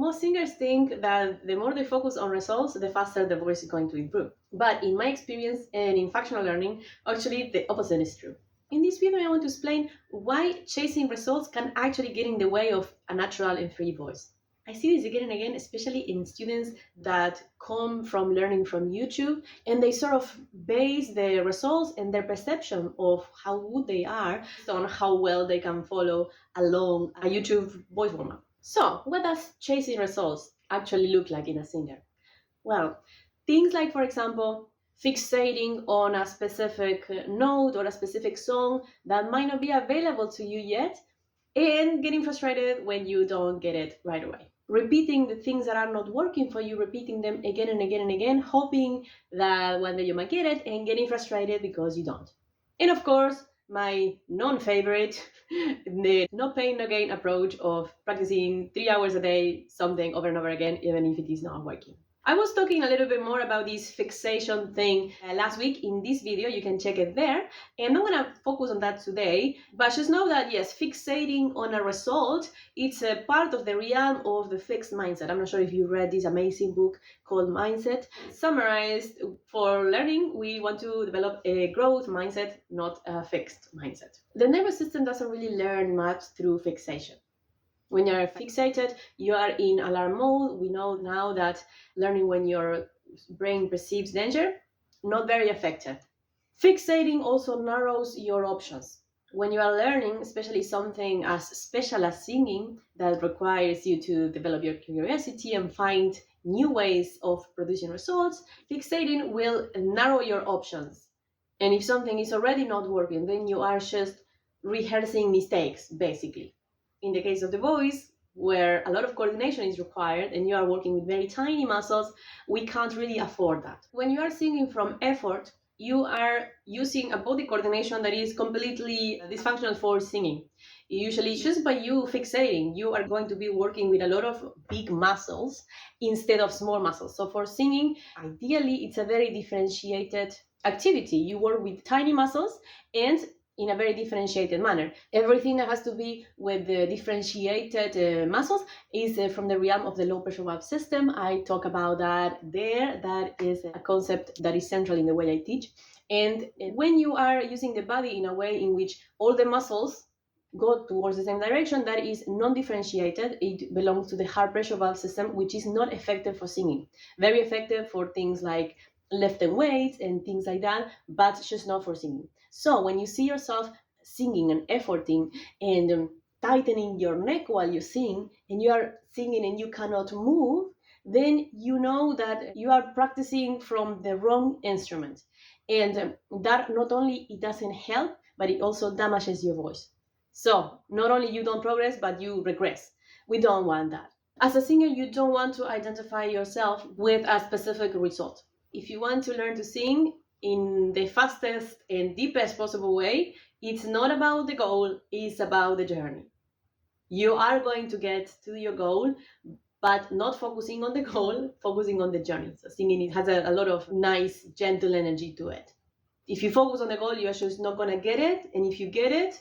Most singers think that the more they focus on results, the faster the voice is going to improve. But in my experience and in functional learning, actually the opposite is true. In this video, I want to explain why chasing results can actually get in the way of a natural and free voice. I see this again and again, especially in students that come from learning from YouTube, and they sort of base their results and their perception of how good they are on how well they can follow along a YouTube voice warm-up. So, what does chasing results actually look like in a singer? Well, things like, for example, fixating on a specific note or a specific song that might not be available to you yet, and getting frustrated when you don't get it right away. Repeating the things that are not working for you, repeating them again and again and again, hoping that one day you might get it, and getting frustrated because you don't. And of course, my non-favorite, the no pain, no gain approach of practicing 3 hours a day, something over and over again, even if it is not working. I was talking a little bit more about this fixation thing last week in this video. You can check it there. And I'm going to focus on that today. But just know that, yes, fixating on a result, it's a part of the realm of the fixed mindset. I'm not sure if you read this amazing book called Mindset. Summarized, for learning, we want to develop a growth mindset, not a fixed mindset. The nervous system doesn't really learn much through fixation. When you're fixated, you are in alarm mode. We know now that learning when your brain perceives danger, not very effective. Fixating also narrows your options. When you are learning, especially something as special as singing that requires you to develop your curiosity and find new ways of producing results, fixating will narrow your options. And if something is already not working, then you are just rehearsing mistakes, basically. In the case of the voice, where a lot of coordination is required and you are working with very tiny muscles, we can't really afford that. When you are singing from effort, you are using a body coordination that is completely dysfunctional for singing. Usually, just by you fixating, you are going to be working with a lot of big muscles instead of small muscles. So for singing, ideally, it's a very differentiated activity. You work with tiny muscles and in a very differentiated manner. Everything that has to be with the differentiated muscles is from the realm of the low pressure valve system. I talk about that there. That is a concept that is central in the way I teach. And when you are using the body in a way in which all the muscles go towards the same direction, that is non-differentiated. It belongs to the high pressure valve system, which is not effective for singing. Very effective for things like lifting weights and things like that, but just not for singing. So when you see yourself singing and efforting and tightening your neck while you sing, and you are singing and you cannot move, then you know that you are practicing from the wrong instrument. And that not only it doesn't help, but it also damages your voice. So not only you don't progress, but you regress. We don't want that. As a singer, you don't want to identify yourself with a specific result. If you want to learn to sing in the fastest and deepest possible way, it's not about the goal, it's about the journey. You are going to get to your goal, but not focusing on the goal, focusing on the journey. So singing, it has a lot of nice, gentle energy to it. If you focus on the goal, you're just not going to get it. And if you get it,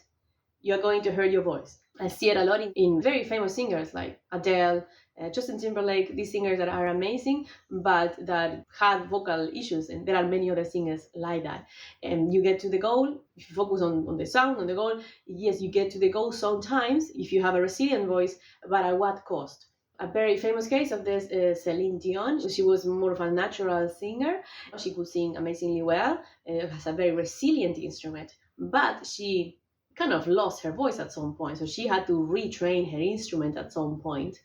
you're going to hurt your voice. I see it a lot in very famous singers like Adele, Justin Timberlake, these singers that are amazing, but that have vocal issues. And there are many other singers like that. And you get to the goal, if you focus on the sound, on the goal, yes, you get to the goal sometimes if you have a resilient voice, but at what cost? A very famous case of this is Celine Dion. She was more of a natural singer. She could sing amazingly well, has a very resilient instrument, but she kind of lost her voice at some point. So she had to retrain her instrument at some point,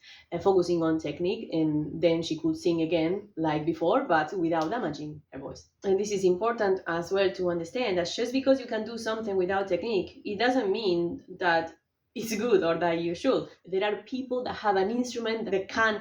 focusing on technique, and then she could sing again like before, but without damaging her voice. And this is important as well to understand that just because you can do something without technique, it doesn't mean that it's good or that you should. There are people that have an instrument that can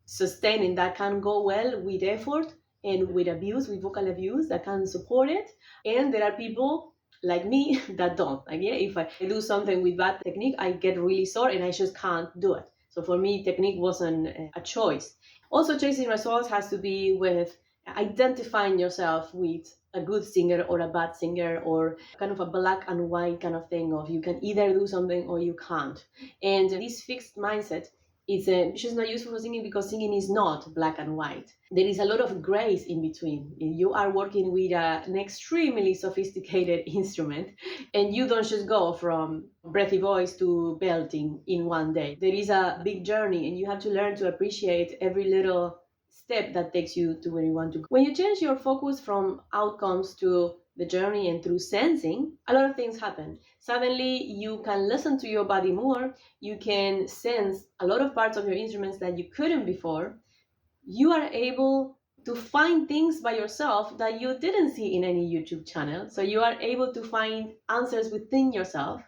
sustain and that can go well with effort and with abuse, with vocal abuse, that can support it. And there are people like me that don't. Like, yeah, if I do something with bad technique, I get really sore and I just can't do it. So for me, technique wasn't a choice. Also, chasing results has to be with identifying yourself with a good singer or a bad singer, or kind of a black and white kind of thing of you can either do something or you can't. And this fixed mindset It's just not useful for singing because singing is not black and white. There is a lot of grace in between. You are working with an extremely sophisticated instrument, and you don't just go from breathy voice to belting in one day. There is a big journey, and you have to learn to appreciate every little step that takes you to where you want to go. When you change your focus from outcomes to the journey and through sensing, a lot of things happen. Suddenly, you can listen to your body more, you can sense a lot of parts of your instruments that you couldn't before. You are able to find things by yourself that you didn't see in any YouTube channel. So you are able to find answers within yourself,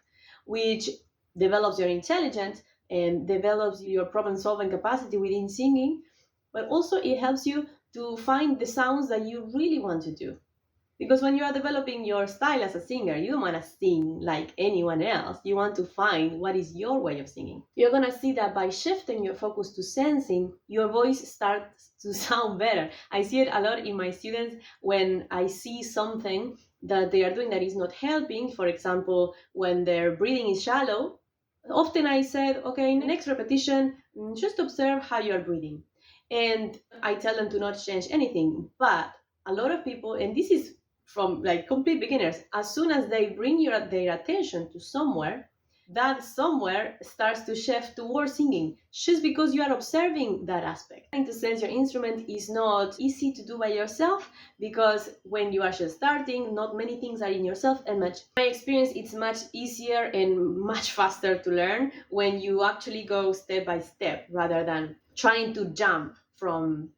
which develops your intelligence and develops your problem solving capacity within singing, but also it helps you to find the sounds that you really want to do. Because when you are developing your style as a singer, you don't want to sing like anyone else. You want to find what is your way of singing. You're going to see that by shifting your focus to sensing, your voice starts to sound better. I see it a lot in my students when I see something that they are doing that is not helping. For example, when their breathing is shallow, often I said, okay, next repetition, just observe how you are breathing. And I tell them to not change anything. But a lot of people, and this is from like complete beginners, as soon as they bring their attention to somewhere, that somewhere starts to shift towards singing, just because you are observing that aspect. Trying to sense your instrument is not easy to do by yourself, because when you are just starting, not many things are in yourself, and in my experience, it's much easier and much faster to learn when you actually go step by step rather than trying to jump from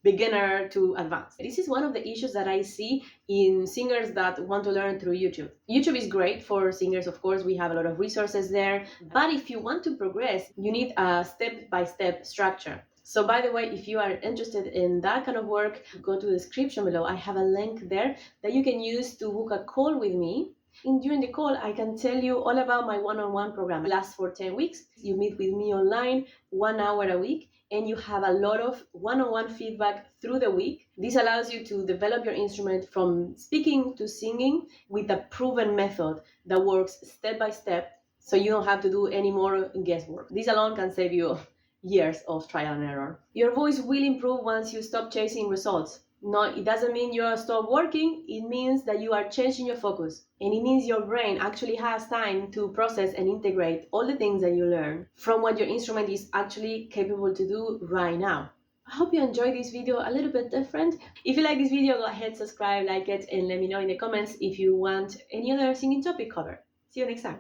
beginner to advanced. This is one of the issues that I see in singers that want to learn through YouTube. YouTube is great for singers, of course, we have a lot of resources there, but if you want to progress, you need a step-by-step structure. So by the way, if you are interested in that kind of work, go to the description below. I have a link there that you can use to book a call with me. During the call, I can tell you all about my one-on-one program. It lasts for 10 weeks. You meet with me online 1 hour a week, and you have a lot of one-on-one feedback through the week. This allows you to develop your instrument from speaking to singing with a proven method that works step by step, so you don't have to do any more guesswork. This alone can save you years of trial and error. Your voice will improve once you stop chasing results. No, it doesn't mean you stop working. It means that you are changing your focus. And it means your brain actually has time to process and integrate all the things that you learn from what your instrument is actually capable to do right now. I hope you enjoyed this video, a little bit different. If you like this video, go ahead, subscribe, like it, and let me know in the comments if you want any other singing topic covered. See you next time.